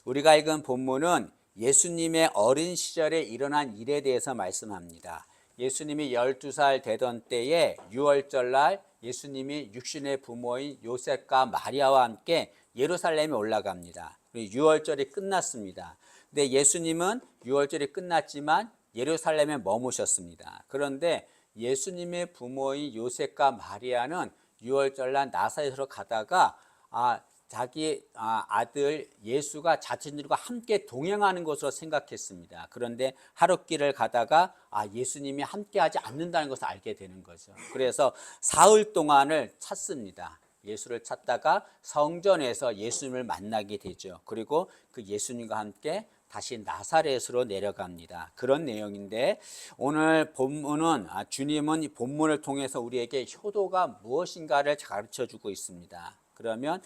우리가 읽은 본문은 예수님의 어린 시절에 일어난 일에 대해서 말씀합니다. 예수님이 12살 되던 때에 유월절 날 예수님이 육신의 부모인 요셉과 마리아와 함께 예루살렘에 올라갑니다. 유월절이 끝났습니다. 근데 예수님은 유월절이 끝났지만 예루살렘에 머무셨습니다. 그런데 예수님의 부모인 요셉과 마리아는 유월절날 나사렛으로 가다가 자기 아들 예수가 자신들과 함께 동행하는 것으로 생각했습니다. 그런데 하룻길을 가다가 예수님이 함께하지 않는다는 것을 알게 되는 거죠. 그래서 사흘 동안을 찾습니다. 예수를 찾다가 성전에서 예수님을 만나게 되죠. 그리고 그 예수님과 함께 다시 나사렛으로 내려갑니다. 그런 내용인데 오늘 본문은 주님은 이 본문을 통해서 우리에게 효도가 무엇인가를 가르쳐주고 있습니다. 그러면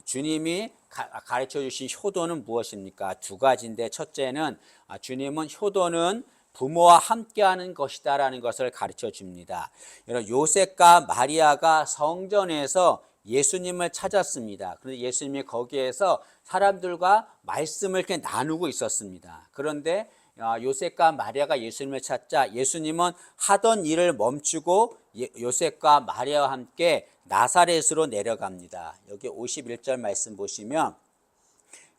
주님이 가르쳐 주신 효도는 무엇입니까? 두 가지인데 첫째는 주님은 효도는 부모와 함께하는 것이다라는 것을 가르쳐 줍니다. 요셉과 마리아가 성전에서 예수님을 찾았습니다. 그런데 예수님이 거기에서 사람들과 말씀을 이렇게 나누고 있었습니다. 그런데 요셉과 마리아가 예수님을 찾자 예수님은 하던 일을 멈추고 요셉과 마리아와 함께 나사렛으로 내려갑니다. 여기 51절 말씀 보시면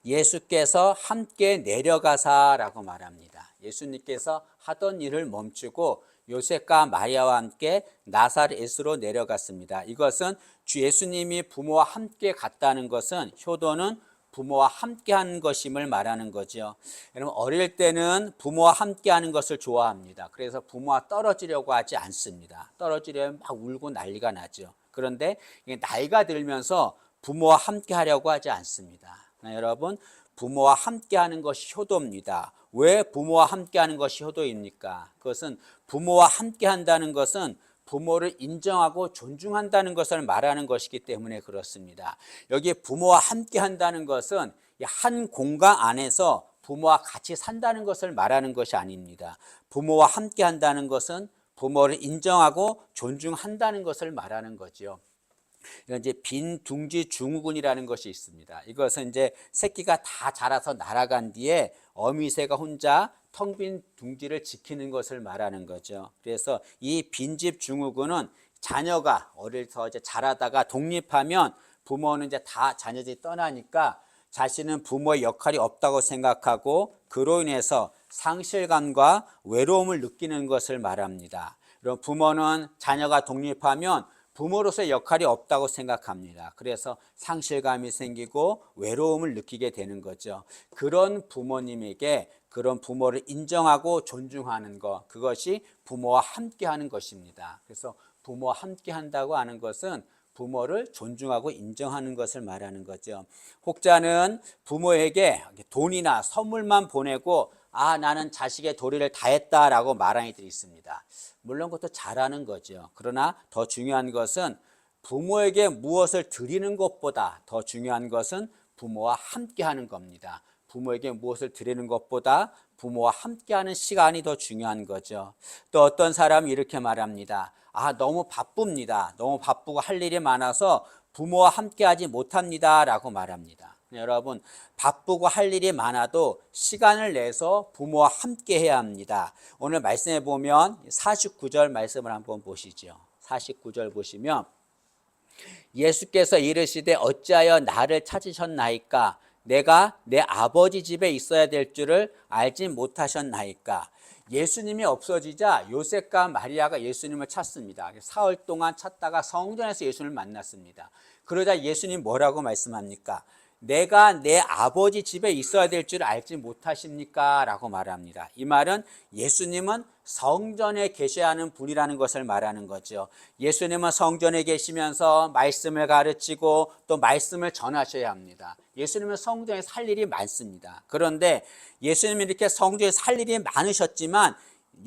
예수께서 함께 내려가사라고 말합니다. 예수님께서 하던 일을 멈추고 요셉과 마리아와 함께 나사렛으로 내려갔습니다. 이것은 주 예수님이 부모와 함께 갔다는 것은 효도는 부모와 함께 하는 것임을 말하는 거죠. 여러분 어릴 때는 부모와 함께 하는 것을 좋아합니다. 그래서 부모와 떨어지려고 하지 않습니다. 떨어지려면 막 울고 난리가 나죠. 그런데 나이가 들면서 부모와 함께 하려고 하지 않습니다. 여러분 부모와 함께 하는 것이 효도입니다. 왜 부모와 함께 하는 것이 효도입니까? 그것은 부모와 함께 한다는 것은 부모를 인정하고 존중한다는 것을 말하는 것이기 때문에 그렇습니다. 여기 부모와 함께 한다는 것은 한 공간 안에서 부모와 같이 산다는 것을 말하는 것이 아닙니다. 부모와 함께 한다는 것은 부모를 인정하고 존중한다는 것을 말하는 거죠. 이건 이제 빈둥지 증후군이라는 것이 있습니다. 이것은 이제 새끼가 다 자라서 날아간 뒤에 어미새가 혼자 텅 빈 둥지를 지키는 것을 말하는 거죠. 그래서 이 빈집 증후군은 자녀가 어려서 이제 자라다가 독립하면 부모는 이제 다 자녀들이 떠나니까 자신은 부모의 역할이 없다고 생각하고 그로 인해서 상실감과 외로움을 느끼는 것을 말합니다. 그럼 부모는 자녀가 독립하면 부모로서의 역할이 없다고 생각합니다. 그래서 상실감이 생기고 외로움을 느끼게 되는 거죠. 그런 부모님에게 그런 부모를 인정하고 존중하는 것, 그것이 부모와 함께 하는 것입니다. 그래서 부모와 함께 한다고 하는 것은 부모를 존중하고 인정하는 것을 말하는 거죠. 혹자는 부모에게 돈이나 선물만 보내고 나는 자식의 도리를 다했다라고 말하는 이들이 있습니다. 물론 그것도 잘하는 거죠. 그러나 더 중요한 것은 부모에게 무엇을 드리는 것보다 더 중요한 것은 부모와 함께하는 겁니다. 부모에게 무엇을 드리는 것보다 부모와 함께하는 시간이 더 중요한 거죠. 또 어떤 사람이 이렇게 말합니다. 너무 바쁩니다. 너무 바쁘고 할 일이 많아서 부모와 함께하지 못합니다 라고 말합니다. 여러분 바쁘고 할 일이 많아도 시간을 내서 부모와 함께 해야 합니다. 오늘 말씀해 보면 49절 말씀을 한번 보시죠. 49절 보시면 예수께서 이르시되 어찌하여 나를 찾으셨나이까? 내가 내 아버지 집에 있어야 될 줄을 알지 못하셨나이까? 예수님이 없어지자 요셉과 마리아가 예수님을 찾습니다. 사흘 동안 찾다가 성전에서 예수님을 만났습니다. 그러자 예수님 뭐라고 말씀합니까? 내가 내 아버지 집에 있어야 될 줄 알지 못하십니까? 라고 말합니다. 이 말은 예수님은 성전에 계셔야 하는 분이라는 것을 말하는 거죠. 예수님은 성전에 계시면서 말씀을 가르치고 또 말씀을 전하셔야 합니다. 예수님은 성전에서 할 일이 많습니다. 그런데 예수님이 이렇게 성전에서 할 일이 많으셨지만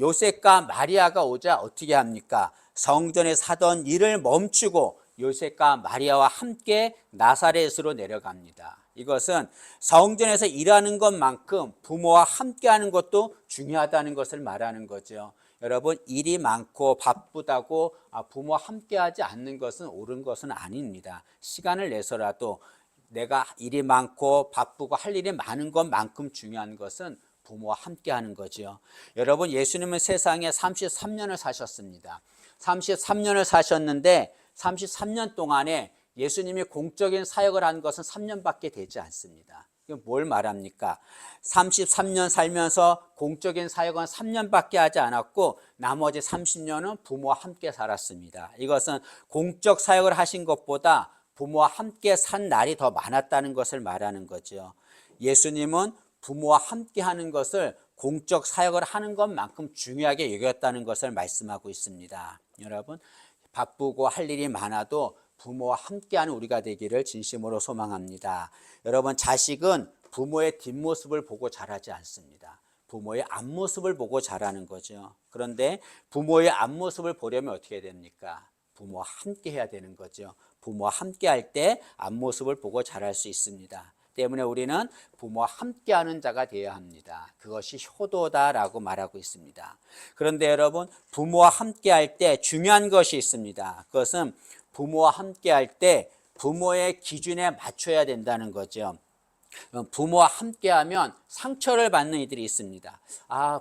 요셉과 마리아가 오자 어떻게 합니까? 성전에서 하던 일을 멈추고 요셉과 마리아와 함께 나사렛으로 내려갑니다. 이것은 성전에서 일하는 것만큼 부모와 함께하는 것도 중요하다는 것을 말하는 거죠. 여러분 일이 많고 바쁘다고 부모와 함께하지 않는 것은 옳은 것은 아닙니다. 시간을 내서라도 내가 일이 많고 바쁘고 할 일이 많은 것만큼 중요한 것은 부모와 함께 하는 거죠. 여러분, 예수님은 세상에 33년을 사셨습니다. 33년을 사셨는데 33년 동안에 예수님이 공적인 사역을 한 것은 3년밖에 되지 않습니다. 이건 뭘 말합니까? 33년 살면서 공적인 사역은 3년밖에 하지 않았고 나머지 30년은 부모와 함께 살았습니다. 이것은 공적 사역을 하신 것보다 부모와 함께 산 날이 더 많았다는 것을 말하는 거죠. 예수님은 부모와 함께 하는 것을 공적 사역을 하는 것만큼 중요하게 여겼다는 것을 말씀하고 있습니다. 여러분, 바쁘고 할 일이 많아도 부모와 함께하는 우리가 되기를 진심으로 소망합니다. 여러분, 자식은 부모의 뒷모습을 보고 자라지 않습니다. 부모의 앞모습을 보고 자라는 거죠. 그런데 부모의 앞모습을 보려면 어떻게 됩니까? 부모와 함께 해야 되는 거죠. 부모와 함께 할 때 앞모습을 보고 자랄 수 있습니다. 때문에 우리는 부모와 함께하는 자가 되어야 합니다. 그것이 효도다라고 말하고 있습니다. 그런데 여러분, 부모와 함께할 때 중요한 것이 있습니다. 그것은 부모와 함께할 때 부모의 기준에 맞춰야 된다는 거죠. 부모와 함께하면 상처를 받는 이들이 있습니다.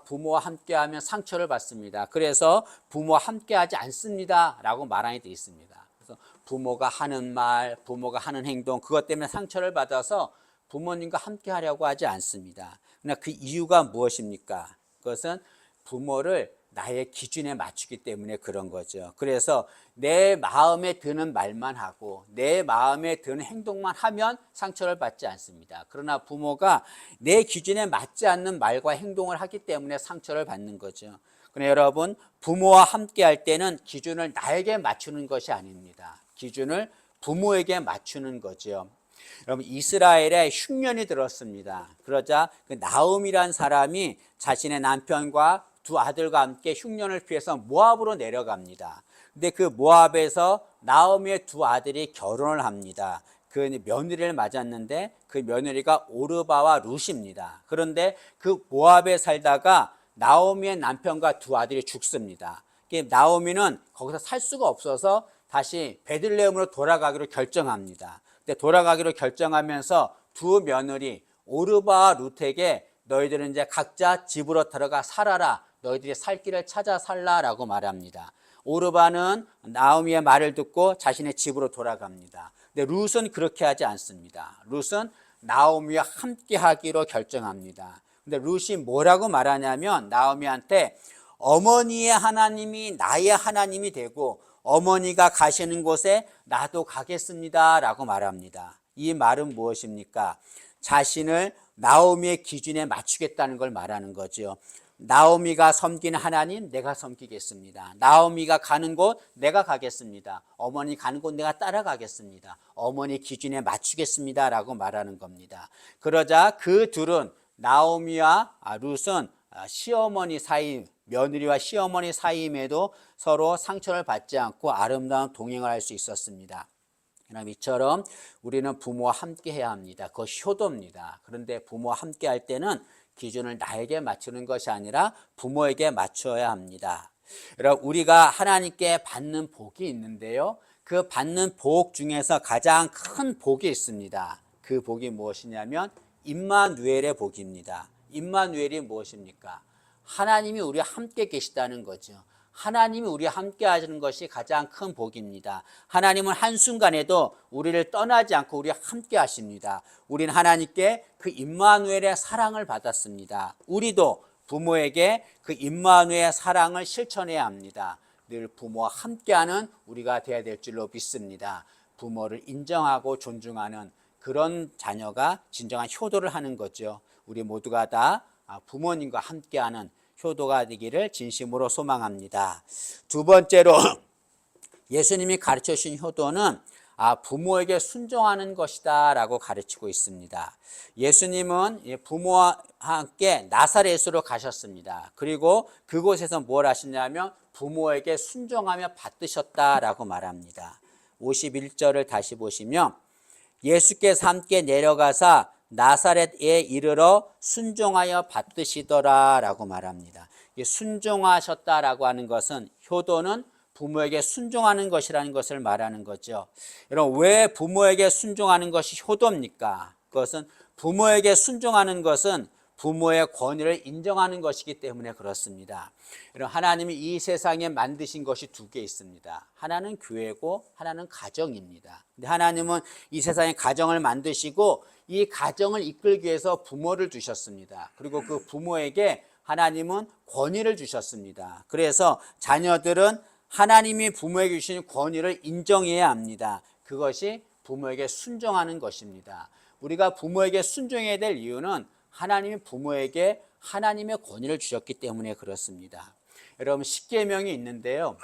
부모와 함께하면 상처를 받습니다. 그래서 부모와 함께하지 않습니다 라고 말하는 이들이 있습니다. 그래서 부모가 하는 말, 부모가 하는 행동, 그것 때문에 상처를 받아서 부모님과 함께하려고 하지 않습니다. 그러나 그 이유가 무엇입니까? 그것은 부모를 나의 기준에 맞추기 때문에 그런 거죠. 그래서 내 마음에 드는 말만 하고 내 마음에 드는 행동만 하면 상처를 받지 않습니다. 그러나 부모가 내 기준에 맞지 않는 말과 행동을 하기 때문에 상처를 받는 거죠. 그러나 여러분, 부모와 함께 할 때는 기준을 나에게 맞추는 것이 아닙니다. 기준을 부모에게 맞추는 거죠. 여러분, 이스라엘에 흉년이 들었습니다. 그러자 그 나홈이란 사람이 자신의 남편과 두 아들과 함께 흉년을 피해서 모압으로 내려갑니다. 근데 그 모압에서 나홈의 두 아들이 결혼을 합니다. 그 며느리를 맞았는데 그 며느리가 오르바와 룻입니다. 그런데 그 모압에 살다가 나오미의 남편과 두 아들이 죽습니다. 나오미는 거기서 살 수가 없어서 다시 베들레헴으로 돌아가기로 결정합니다. 근데 돌아가기로 결정하면서 두 며느리 오르바와 룻에게 너희들은 이제 각자 집으로 들어가 살아라. 너희들이 살 길을 찾아 살라라고 말합니다. 오르바는 나오미의 말을 듣고 자신의 집으로 돌아갑니다. 근데 룻은 그렇게 하지 않습니다. 룻은 나오미와 함께 하기로 결정합니다. 근데 룻이 뭐라고 말하냐면 나오미한테 어머니의 하나님이 나의 하나님이 되고 어머니가 가시는 곳에 나도 가겠습니다 라고 말합니다. 이 말은 무엇입니까? 자신을 나오미의 기준에 맞추겠다는 걸 말하는 거죠. 나오미가 섬기는 하나님 내가 섬기겠습니다. 나오미가 가는 곳 내가 가겠습니다. 어머니 가는 곳 내가 따라가겠습니다. 어머니 기준에 맞추겠습니다 라고 말하는 겁니다. 그러자 그 둘은 나오미와 룻은 시어머니 사이, 며느리와 시어머니 사이임에도 서로 상처를 받지 않고 아름다운 동행을 할 수 있었습니다. 그럼 이처럼 우리는 부모와 함께 해야 합니다. 그것이 효도입니다. 그런데 부모와 함께 할 때는 기준을 나에게 맞추는 것이 아니라 부모에게 맞춰야 합니다. 여러분, 우리가 하나님께 받는 복이 있는데요. 그 받는 복 중에서 가장 큰 복이 있습니다. 그 복이 무엇이냐면 임마누엘의 복입니다. 임마누엘이 무엇입니까? 하나님이 우리와 함께 계시다는 거죠. 하나님이 우리와 함께 하시는 것이 가장 큰 복입니다. 하나님은 한순간에도 우리를 떠나지 않고 우리와 함께 하십니다. 우리는 하나님께 그 임마누엘의 사랑을 받았습니다. 우리도 부모에게 그 임마누엘의 사랑을 실천해야 합니다. 늘 부모와 함께하는 우리가 되어야 될 줄로 믿습니다. 부모를 인정하고 존중하는 그런 자녀가 진정한 효도를 하는 거죠. 우리 모두가 다 부모님과 함께하는 효도가 되기를 진심으로 소망합니다. 두 번째로 예수님이 가르쳐 주신 효도는 부모에게 순종하는 것이다 라고 가르치고 있습니다. 예수님은 부모와 함께 나사렛으로 가셨습니다. 그리고 그곳에서 뭘 하시냐면 부모에게 순종하며 받드셨다라고 말합니다. 51절을 다시 보시면 예수께서 함께 내려가사 나사렛에 이르러 순종하여 받드시더라 라고 말합니다. 순종하셨다라고 하는 것은 효도는 부모에게 순종하는 것이라는 것을 말하는 거죠. 여러분, 왜 부모에게 순종하는 것이 효도입니까? 그것은 부모에게 순종하는 것은 부모의 권위를 인정하는 것이기 때문에 그렇습니다. 여러분, 하나님이 이 세상에 만드신 것이 두 개 있습니다. 하나는 교회고 하나는 가정입니다. 근데 하나님은 이 세상에 가정을 만드시고 이 가정을 이끌기 위해서 부모를 두셨습니다. 그리고 그 부모에게 하나님은 권위를 주셨습니다. 그래서 자녀들은 하나님이 부모에게 주신 권위를 인정해야 합니다. 그것이 부모에게 순종하는 것입니다. 우리가 부모에게 순종해야 될 이유는 하나님이 부모에게 하나님의 권위를 주셨기 때문에 그렇습니다. 여러분, 십계명이 있는데요.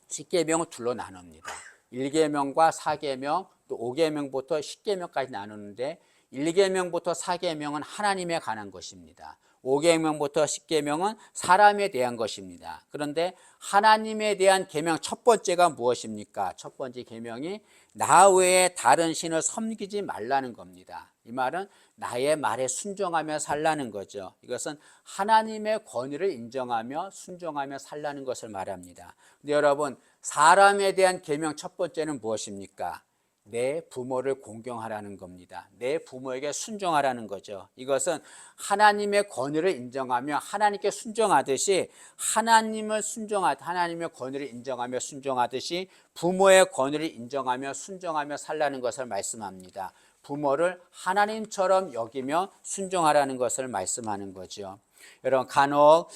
십계명을 둘로 나눕니다. 1계명과 4계명, 또 5계명부터 10계명까지 나누는데 1계명부터 4계명은 하나님에 관한 것입니다. 5계명부터 10계명은 사람에 대한 것입니다. 그런데 하나님에 대한 계명 첫 번째가 무엇입니까? 첫 번째 계명이 나 외에 다른 신을 섬기지 말라는 겁니다. 이 말은 나의 말에 순종하며 살라는 거죠. 이것은 하나님의 권위를 인정하며 순종하며 살라는 것을 말합니다. 근데 여러분, 사람에 대한 계명 첫 번째는 무엇입니까? 내 부모를 공경하라는 겁니다. 내 부모에게 순종하라는 거죠. 이것은 하나님의 권위를 인정하며 하나님께 순종하듯이 하나님의 권위를 인정하며 순종하듯이 부모의 권위를 인정하며 순종하며 살라는 것을 말씀합니다. 부모를 하나님처럼 여기며 순종하라는 것을 말씀하는 거죠. 여러분, 간혹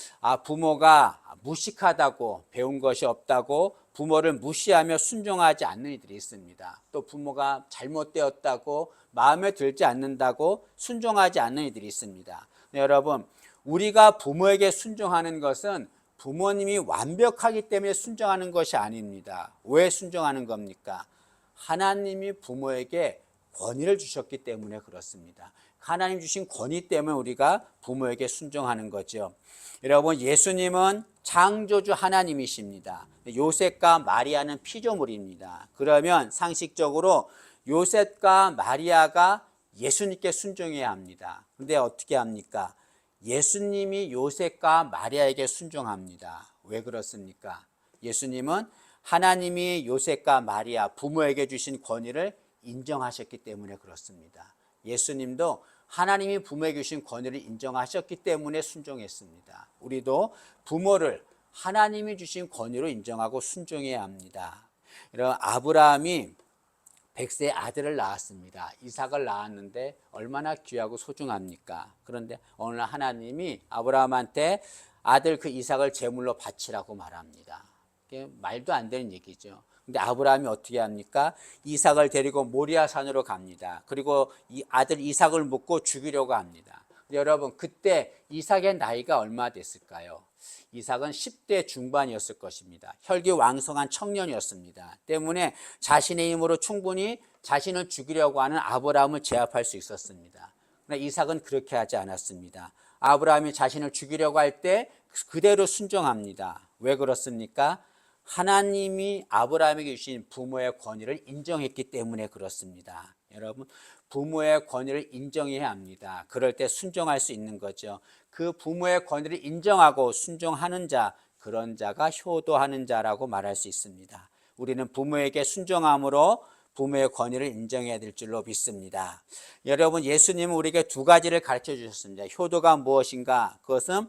부모가 무식하다고, 배운 것이 없다고 부모를 무시하며 순종하지 않는 이들이 있습니다. 또 부모가 잘못되었다고, 마음에 들지 않는다고 순종하지 않는 이들이 있습니다. 네, 여러분, 우리가 부모에게 순종하는 것은 부모님이 완벽하기 때문에 순종하는 것이 아닙니다. 왜 순종하는 겁니까? 하나님이 부모에게 권위를 주셨기 때문에 그렇습니다. 하나님 주신 권위 때문에 우리가 부모에게 순종하는 거죠. 여러분, 예수님은 창조주 하나님이십니다. 요셉과 마리아는 피조물입니다. 그러면 상식적으로 요셉과 마리아가 예수님께 순종해야 합니다. 그런데 어떻게 합니까? 예수님이 요셉과 마리아에게 순종합니다. 왜 그렇습니까? 예수님은 하나님이 요셉과 마리아 부모에게 주신 권위를 인정하셨기 때문에 그렇습니다. 예수님도 하나님이 부모에게 주신 권위를 인정하셨기 때문에 순종했습니다. 우리도 부모를 하나님이 주신 권위로 인정하고 순종해야 합니다. 이런 아브라함이 100세의 아들을 낳았습니다. 이삭을 낳았는데 얼마나 귀하고 소중합니까? 그런데 어느 날 하나님이 아브라함한테 아들 그 이삭을 제물로 바치라고 말합니다. 말도 안 되는 얘기죠. 근데 아브라함이 어떻게 합니까? 이삭을 데리고 모리아 산으로 갑니다. 그리고 이 아들 이삭을 묻고 죽이려고 합니다. 여러분, 그때 이삭의 나이가 얼마 됐을까요? 이삭은 10대 중반이었을 것입니다. 혈기왕성한 청년이었습니다. 때문에 자신의 힘으로 충분히 자신을 죽이려고 하는 아브라함을 제압할 수 있었습니다. 그러나 이삭은 그렇게 하지 않았습니다. 아브라함이 자신을 죽이려고 할 때 그대로 순종합니다. 왜 그렇습니까? 하나님이 아브라함에게 주신 부모의 권위를 인정했기 때문에 그렇습니다. 여러분, 부모의 권위를 인정해야 합니다. 그럴 때 순종할 수 있는 거죠. 그 부모의 권위를 인정하고 순종하는 자, 그런 자가 효도하는 자라고 말할 수 있습니다. 우리는 부모에게 순종함으로 부모의 권위를 인정해야 될 줄로 믿습니다. 여러분, 예수님은 우리에게 두 가지를 가르쳐 주셨습니다. 효도가 무엇인가? 그것은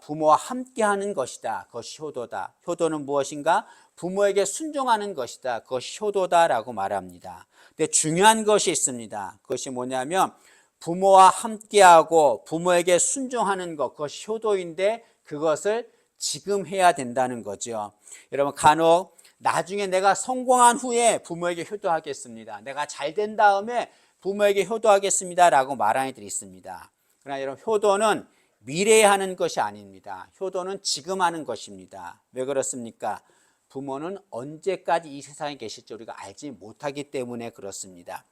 부모와 함께하는 것이다. 그것이 효도다. 효도는 무엇인가? 부모에게 순종하는 것이다. 그것이 효도다라고 말합니다. 근데 중요한 것이 있습니다. 그것이 뭐냐면 부모와 함께하고 부모에게 순종하는 것, 그것이 효도인데 그것을 지금 해야 된다는 거죠. 여러분, 간혹 나중에 내가 성공한 후에 부모에게 효도하겠습니다. 내가 잘 된 다음에 부모에게 효도하겠습니다 라고 말하는 이들이 있습니다. 그러나 여러분, 효도는 미래에 하는 것이 아닙니다. 효도는 지금 하는 것입니다. 왜 그렇습니까? 부모는 언제까지 이 세상에 계실지 우리가 알지 못하기 때문에 그렇습니다.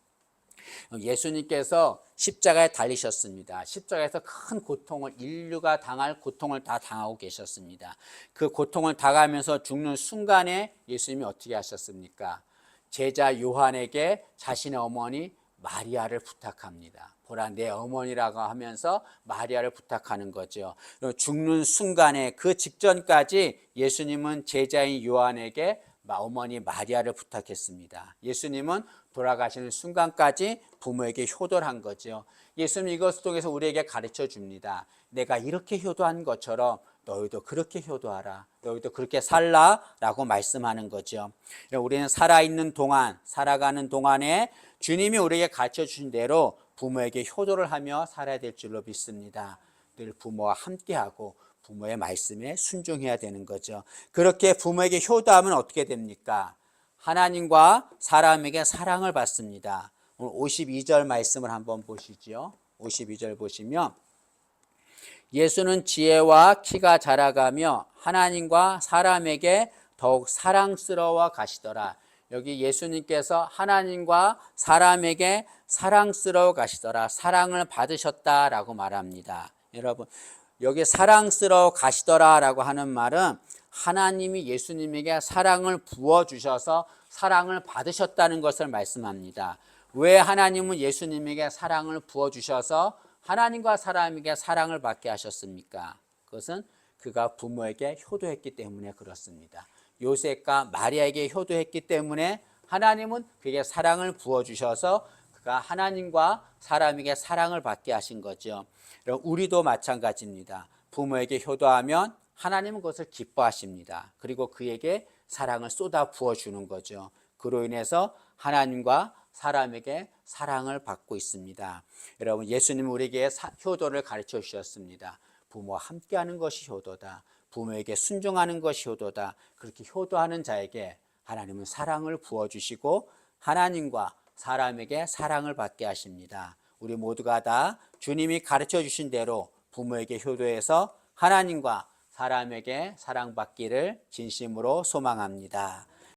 예수님께서 십자가에 달리셨습니다. 십자가에서 큰 고통을, 인류가 당할 고통을 다 당하고 계셨습니다. 그 고통을 당하면서 죽는 순간에 예수님이 어떻게 하셨습니까? 제자 요한에게 자신의 어머니 마리아를 부탁합니다. 보라 내 어머니라고 하면서 마리아를 부탁하는 거죠. 죽는 순간에 그 직전까지 예수님은 제자인 요한에게 어머니 마리아를 부탁했습니다. 예수님은 돌아가시는 순간까지 부모에게 효도를 한 거죠. 예수님 이것을 통해서 우리에게 가르쳐 줍니다. 내가 이렇게 효도한 것처럼 너희도 그렇게 효도하라. 너희도 그렇게 살라라고 말씀하는 거죠. 우리는 살아있는 동안, 살아가는 동안에 주님이 우리에게 가르쳐 주신 대로 부모에게 효도를 하며 살아야 될 줄로 믿습니다. 늘 부모와 함께하고 부모의 말씀에 순종해야 되는 거죠. 그렇게 부모에게 효도하면 어떻게 됩니까? 하나님과 사람에게 사랑을 받습니다. 오늘 52절 말씀을 한번 보시죠. 52절 보시면 예수는 지혜와 키가 자라가며 하나님과 사람에게 더욱 사랑스러워 가시더라. 여기 예수님께서 하나님과 사람에게 사랑스러워 가시더라. 사랑을 받으셨다라고 말합니다. 여러분, 여기 사랑스러워 가시더라라고 하는 말은 하나님이 예수님에게 사랑을 부어주셔서 사랑을 받으셨다는 것을 말씀합니다. 왜 하나님은 예수님에게 사랑을 부어주셔서 하나님과 사람에게 사랑을 받게 하셨습니까? 그것은 그가 부모에게 효도했기 때문에 그렇습니다. 요셉과 마리아에게 효도했기 때문에 하나님은 그에게 사랑을 부어주셔서 그가 하나님과 사람에게 사랑을 받게 하신 거죠. 우리도 마찬가지입니다. 부모에게 효도하면 하나님은 그것을 기뻐하십니다. 그리고 그에게 사랑을 쏟아 부어주는 거죠. 그로 인해서 하나님과 사람에게 사랑을 받고 있습니다. 여러분, 예수님은 우리에게 효도를 가르쳐 주셨습니다. 부모와 함께하는 것이 효도다. 부모에게 순종하는 것이 효도다. 그렇게 효도하는 자에게 하나님은 사랑을 부어주시고 하나님과 사람에게 사랑을 받게 하십니다. 우리 모두가 다 주님이 가르쳐 주신 대로 부모에게 효도해서 하나님과 사람에게 사랑받기를 진심으로 소망합니다.